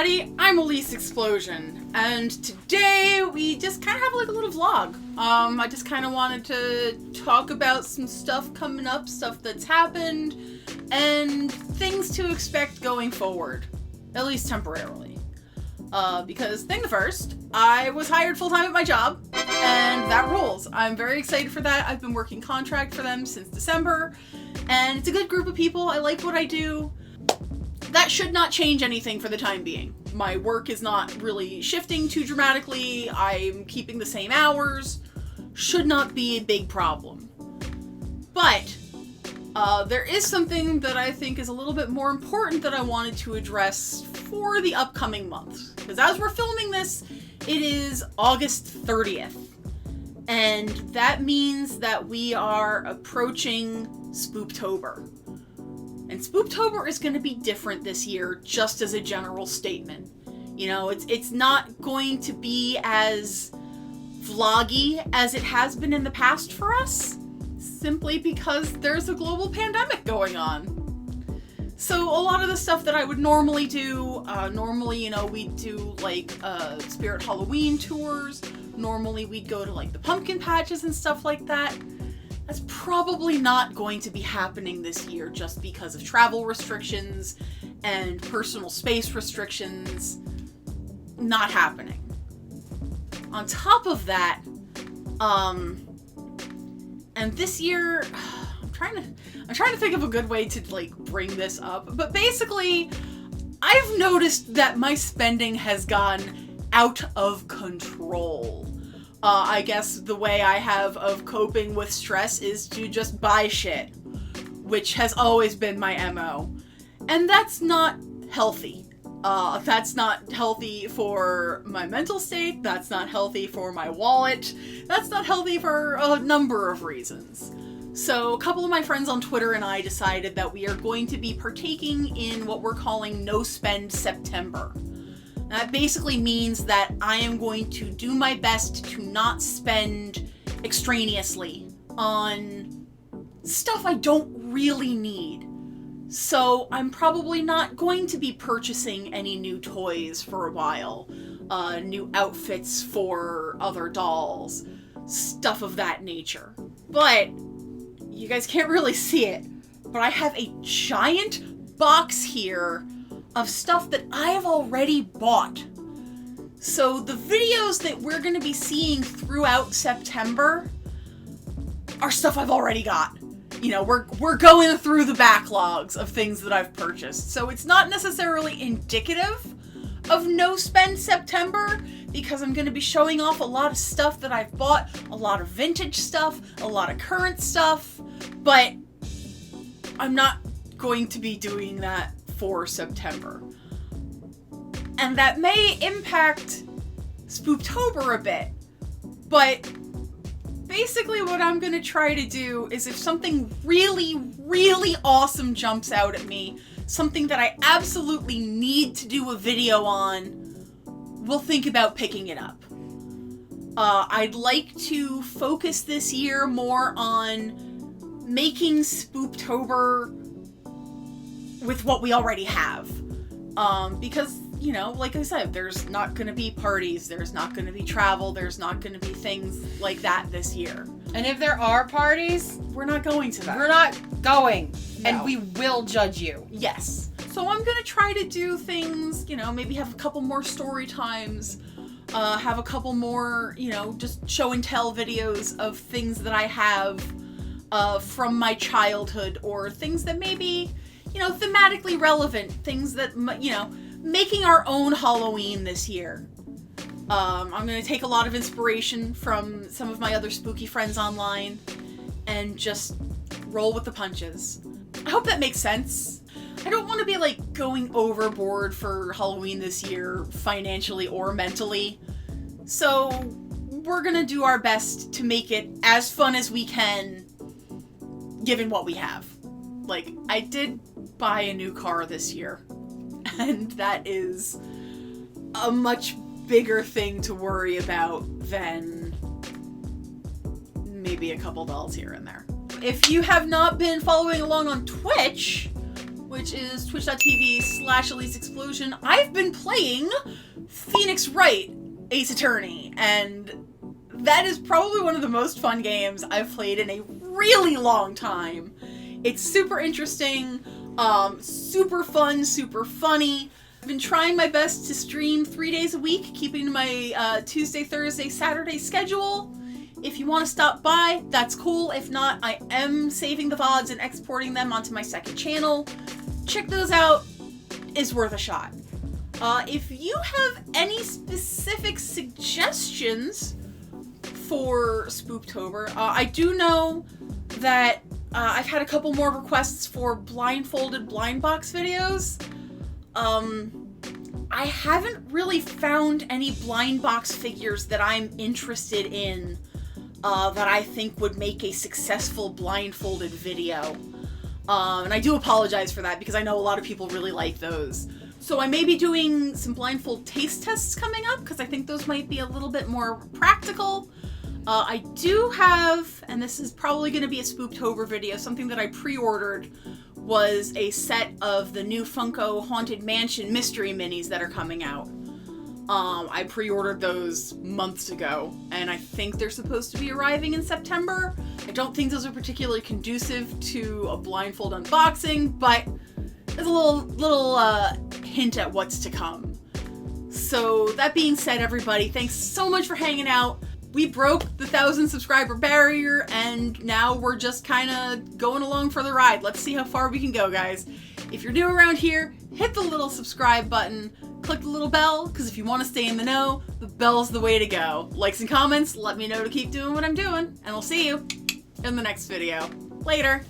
everybody, I'm Elyse Explosion, and today we just kind of have like a little vlog. I just kind of wanted to talk about some stuff coming up, stuff that's happened, and things to expect going forward, at least temporarily. Because thing first, I was hired full-time at my job, and that rules. I'm very excited for that. I've been working contract for them since December, and it's a good group of people. I like what I do. That should not change anything for the time being. My work is not really shifting too dramatically. I'm keeping the same hours. Should not be a big problem. But there is something that I think is a little bit more important that I wanted to address for the upcoming month. Because as we're filming this, it is August 30th. And that means that we are approaching Spooptober. And Spooptober is going to be different this year, just as a general statement. You know, it's not going to be as vloggy as it has been in the past for us, simply because there's a global pandemic going on. So a lot of the stuff that I would normally do, you know, we'd do like Spirit Halloween tours. Normally we'd go to like the pumpkin patches and stuff like that. That's probably not going to be happening this year just because of travel restrictions and personal space restrictions. Not happening. On top of that, and this year, I'm trying to think of a good way to like bring this up, but basically, I've noticed that my spending has gone out of control. I guess the way I have of coping with stress is to just buy shit, which has always been my MO. And that's not healthy. That's not healthy for my mental state, that's not healthy for my wallet, that's not healthy for a number of reasons. So a couple of my friends on Twitter and I decided that we are going to be partaking in what we're calling No Spend September. That basically means that I am going to do my best to not spend extraneously on stuff I don't really need. So I'm probably not going to be purchasing any new toys for a while, new outfits for other dolls, stuff of that nature. But you guys can't really see it, but I have a giant box here of stuff that I have already bought. So the videos that we're going to be seeing throughout September are stuff I've already got. You know, we're going through the backlogs of things that I've purchased. So it's not necessarily indicative of No Spend September, because I'm going to be showing off a lot of stuff that I've bought, a lot of vintage stuff, a lot of current stuff, but I'm not going to be doing that for September. And that may impact Spooptober a bit, but basically what I'm going to try to do is if something really, really awesome jumps out at me, something that I absolutely need to do a video on, we'll think about picking it up. I'd like to focus this year more on making Spooptober with what we already have. Because, you know, like I said, there's not going to be parties, there's not going to be travel, there's not going to be things like that this year. And if there are parties, we're not going to that. We're not going. No. And we will judge you. Yes. So I'm going to try to do things, you know, maybe have a couple more story times, have a couple more, you know, just show and tell videos of things that I have from my childhood, or things that maybe, you know, thematically relevant, things that, you know, making our own Halloween this year. I'm going to take a lot of inspiration from some of my other spooky friends online and just roll with the punches. I hope that makes sense. I don't want to be like going overboard for Halloween this year, financially or mentally. So we're going to do our best to make it as fun as we can, given what we have. Like, I did buy a new car this year, and that is a much bigger thing to worry about than maybe a couple dolls here and there. If you have not been following along on Twitch, which is twitch.tv/Elyse Explosion, I've been playing Phoenix Wright Ace Attorney, and that is probably one of the most fun games I've played in a really long time. It's super interesting, super fun, super funny. I've been trying my best to stream 3 days a week, keeping my Tuesday, Thursday, Saturday schedule. If you want to stop by, that's cool. If not, I am saving the VODs and exporting them onto my second channel. Check those out. It's worth a shot. If you have any specific suggestions for Spooktober, I do know that I've had a couple more requests for blindfolded blind box videos. I haven't really found any blind box figures that I'm interested in that I think would make a successful blindfolded video. And I do apologize for that because I know a lot of people really like those. So I may be doing some blindfold taste tests coming up because I think those might be a little bit more practical. I do have, and this is probably going to be a Spooktober video, something that I pre-ordered was a set of the new Funko Haunted Mansion mystery minis that are coming out. I pre-ordered those months ago, and I think they're supposed to be arriving in September. I don't think those are particularly conducive to a blindfold unboxing, but there's a little hint at what's to come. So that being said, everybody, thanks so much for hanging out. We broke the 1,000 subscriber barrier, and now we're just kind of going along for the ride. Let's see how far we can go, guys. If you're new around here, hit the little subscribe button, click the little bell, because if you want to stay in the know, the bell's the way to go. Likes and comments, let me know to keep doing what I'm doing, and we'll see you in the next video. Later.